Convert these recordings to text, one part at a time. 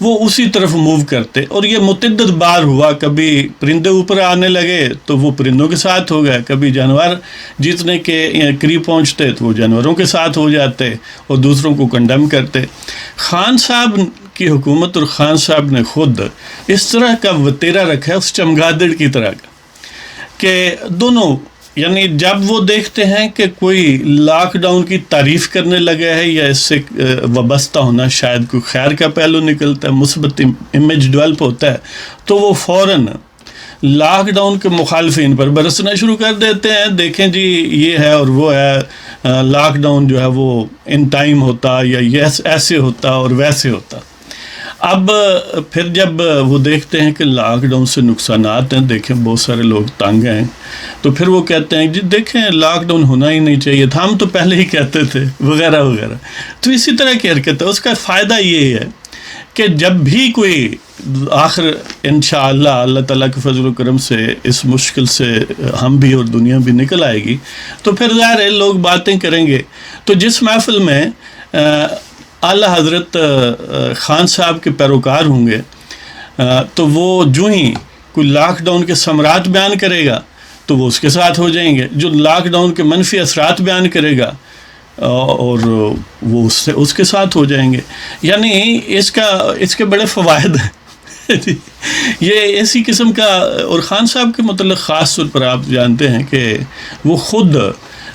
وہ اسی طرف موو کرتے، اور یہ متعدد بار ہوا. کبھی پرندے اوپر آنے لگے تو وہ پرندوں کے ساتھ ہو گئے، کبھی جانور جیتنے کے قریب پہنچتے تو وہ جانوروں کے ساتھ ہو جاتے اور دوسروں کو کنڈم کرتے. خان صاحب کی حکومت اور خان صاحب نے خود اس طرح کا وتیرا رکھا ہے، اس چمگادڑ کی طرح کا، کہ دونوں یعنی جب وہ دیکھتے ہیں کہ کوئی لاک ڈاؤن کی تعریف کرنے لگا ہے یا اس سے وابستہ ہونا شاید کوئی خیر کا پہلو نکلتا ہے، مثبت امیج ڈیولپ ہوتا ہے، تو وہ فوراً لاک ڈاؤن کے مخالفین پر برسنا شروع کر دیتے ہیں. دیکھیں جی یہ ہے اور وہ ہے، لاک ڈاؤن جو ہے وہ ان ٹائم ہوتا یا یہ ایسے ہوتا اور ویسے ہوتا. اب پھر جب وہ دیکھتے ہیں کہ لاک ڈاؤن سے نقصانات ہیں، دیکھیں بہت سارے لوگ تنگ ہیں، تو پھر وہ کہتے ہیں جی دیکھیں لاک ڈاؤن ہونا ہی نہیں چاہیے تھا، ہم تو پہلے ہی کہتے تھے وغیرہ وغیرہ. تو اسی طرح کی حرکت ہے. اس کا فائدہ یہ ہے کہ جب بھی کوئی آخر انشاءاللہ اللہ تعالیٰ کے فضل و کرم سے اس مشکل سے ہم بھی اور دنیا بھی نکل آئے گی، تو پھر ظاہر ہے لوگ باتیں کریں گے. تو جس محفل میں اعلیٰ حضرت خان صاحب کے پیروکار ہوں گے تو وہ جو ہی کوئی لاک ڈاؤن کے ثمرات بیان کرے گا تو وہ اس کے ساتھ ہو جائیں گے، جو لاک ڈاؤن کے منفی اثرات بیان کرے گا اور وہ اس کے ساتھ ہو جائیں گے. یعنی اس کے بڑے فوائد ہیں. یہ اسی قسم کا. اور خان صاحب کے متعلق خاص طور پر آپ جانتے ہیں کہ وہ خود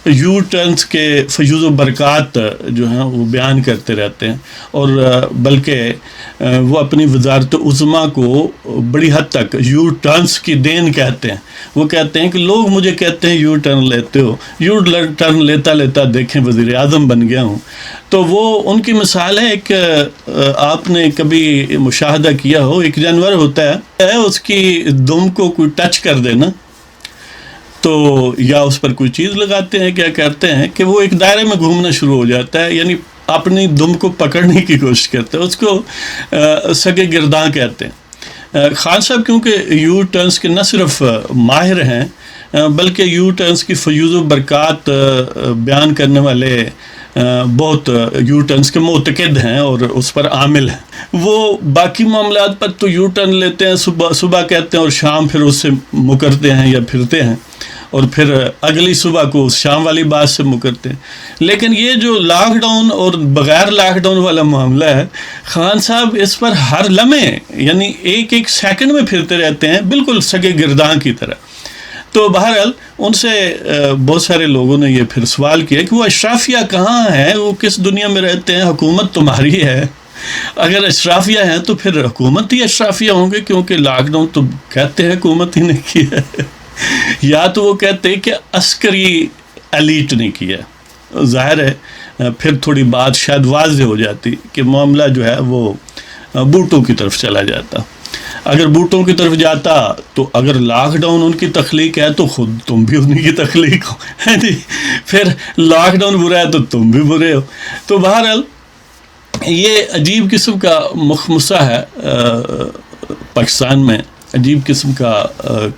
یو ٹرنس کے فیوز و برکات جو ہیں وہ بیان کرتے رہتے ہیں، اور بلکہ وہ اپنی وزارت عظمیٰ کو بڑی حد تک یو ٹرنس کی دین کہتے ہیں. وہ کہتے ہیں کہ لوگ مجھے کہتے ہیں یو ٹرن لیتے ہو، یو ٹرن لیتا لیتا دیکھیں وزیر اعظم بن گیا ہوں. تو وہ ان کی مثال ہے. ایک آپ نے کبھی مشاہدہ کیا ہو، ایک جانور ہوتا ہے، اس کی دم کو کوئی ٹچ کر دینا تو یا اس پر کوئی چیز لگاتے ہیں، کیا کرتے ہیں کہ وہ ایک دائرے میں گھومنا شروع ہو جاتا ہے، یعنی اپنی دم کو پکڑنے کی کوشش کرتے ہیں. اس کو سگے گرداں کہتے ہیں. خان صاحب کیونکہ یو ٹرنس کے نہ صرف ماہر ہیں بلکہ یو ٹرنس کی فیوز و برکات بیان کرنے والے بہت یو ٹرنس کے معتقد ہیں اور اس پر عامل ہیں. وہ باقی معاملات پر تو یو ٹرن لیتے ہیں، صبح کہتے ہیں اور شام پھر اس سے مکرتے ہیں یا پھرتے ہیں، اور پھر اگلی صبح کو شام والی بات سے مکرتے ہیں. لیکن یہ جو لاک ڈاؤن اور بغیر لاک ڈاؤن والا معاملہ ہے، خان صاحب اس پر ہر لمحے یعنی ایک ایک سیکنڈ میں پھرتے رہتے ہیں، بالکل سگے گرداں کی طرح. تو بہرحال ان سے بہت سارے لوگوں نے یہ پھر سوال کیا کہ وہ اشرافیہ کہاں ہیں، وہ کس دنیا میں رہتے ہیں، حکومت تمہاری ہے، اگر اشرافیہ ہیں تو پھر حکومت ہی اشرافیہ ہوں گے، کیونکہ لاک ڈاؤن تو کہتے ہیں حکومت ہی نے کیا ہے. یا تو وہ کہتے ہیں کہ عسکری ایلیٹ نے کیا. ظاہر ہے پھر تھوڑی بات شاید واضح ہو جاتی کہ معاملہ جو ہے وہ بوٹوں کی طرف چلا جاتا. اگر بوٹوں کی طرف جاتا تو اگر لاک ڈاؤن ان کی تخلیق ہے تو خود تم بھی انہی کی تخلیق ہو، پھر لاک ڈاؤن برا ہے تو تم بھی برے ہو. تو بہرحال یہ عجیب قسم کا مخمصہ ہے پاکستان میں، عجیب قسم کا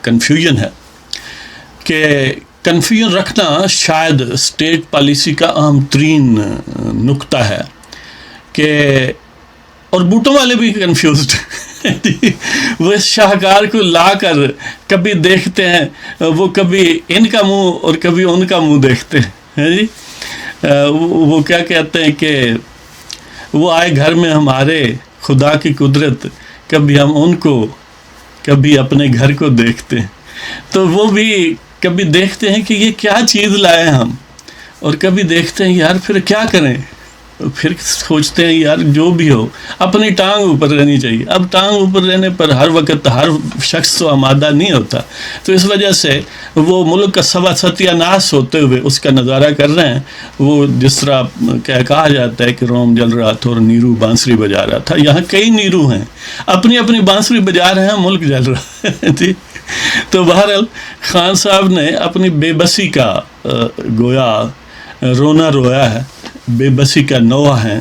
کنفیوژن ہے کہ کنفیوژن رکھنا شاید اسٹیٹ پالیسی کا اہم ترین نقطہ ہے. کہ اور بوٹوں والے بھی کنفیوزڈ وہ اس شاہکار کو لا کر کبھی دیکھتے ہیں، وہ کبھی ان کا منہ اور کبھی ان کا منہ دیکھتے ہیں. جی وہ کیا کہتے ہیں کہ وہ آئے گھر میں ہمارے خدا کی قدرت، کبھی ہم ان کو کبھی اپنے گھر کو دیکھتے ہیں. تو وہ بھی کبھی دیکھتے ہیں کہ یہ کیا چیز لائے ہم، اور کبھی دیکھتے ہیں یار پھر کیا کریں، پھر سوچتے ہیں یار جو بھی ہو اپنی ٹانگ اوپر رہنی چاہیے. اب ٹانگ اوپر رہنے پر ہر وقت ہر شخص تو آمادہ نہیں ہوتا، تو اس وجہ سے وہ ملک کا ستیہ ناس ہوتے ہوئے اس کا نظارہ کر رہے ہیں. وہ جس طرح کہا جاتا ہے کہ روم جل رہا تھا اور نیرو بانسری بجا رہا تھا، یہاں کئی نیرو ہیں اپنی اپنی بانسری بجا رہے ہیں، ملک جل رہا ہے. جی تو بہرحال خان صاحب نے اپنی بے بسی کا گویا رونا رویا ہے، بے بسی کا نوحہ ہے.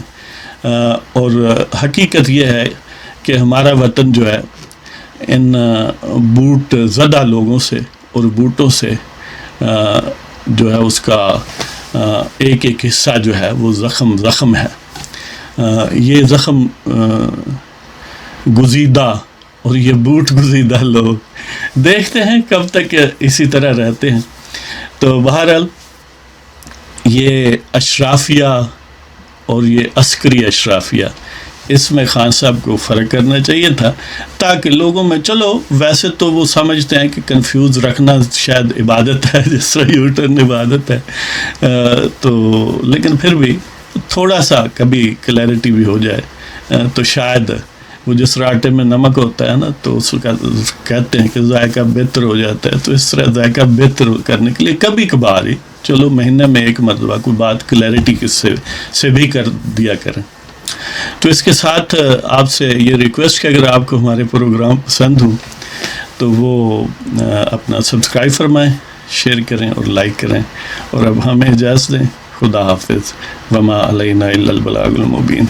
اور حقیقت یہ ہے کہ ہمارا وطن جو ہے ان بوٹ زدہ لوگوں سے اور بوٹوں سے جو ہے اس کا ایک ایک حصہ جو ہے وہ زخم ہے. یہ زخم گزیدہ اور یہ بوٹ گزیدہ لوگ، دیکھتے ہیں کب تک اسی طرح رہتے ہیں. تو بہرحال یہ اشرافیہ اور یہ عسکری اشرافیہ، اس میں خان صاحب کو فرق کرنا چاہیے تھا، تاکہ لوگوں میں، چلو ویسے تو وہ سمجھتے ہیں کہ کنفیوز رکھنا شاید عبادت ہے، جس طرح یوٹرن عبادت ہے، تو لیکن پھر بھی تھوڑا سا کبھی کلیئرٹی بھی ہو جائے تو شاید وہ جس طرح آٹے میں نمک ہوتا ہے نا، تو اس کا کہتے ہیں کہ ذائقہ بہتر ہو جاتا ہے، تو اس طرح ذائقہ بہتر کرنے کے لیے کبھی کبھار ہی، چلو مہینے میں ایک مرتبہ کوئی بات کلیئرٹی سے بھی کر دیا کریں. تو اس کے ساتھ آپ سے یہ ریکویسٹ کہ اگر آپ کو ہمارے پروگرام پسند ہوں تو وہ اپنا سبسکرائب فرمائیں، شیئر کریں اور لائک کریں، اور اب ہمیں اجازت دیں. خدا حافظ. وما علینا الا البلاغ المبین.